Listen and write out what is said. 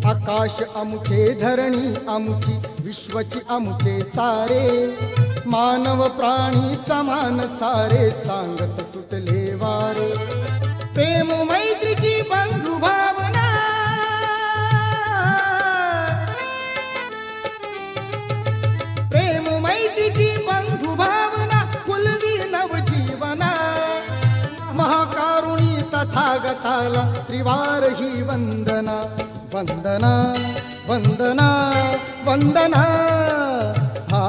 आकाश अमुचे धरणी अमुची विश्वची अमुचे सारे मानव प्राणी समान सारे सांगत सुटले वारे प्रेम मैत्रीची बंधु भावना प्रेम मैत्रीची बंधु भावना फुलवी नवजीवना महाकारुणी तथागताला त्रिवार ही वंदना वंदना वंदना वंदना हा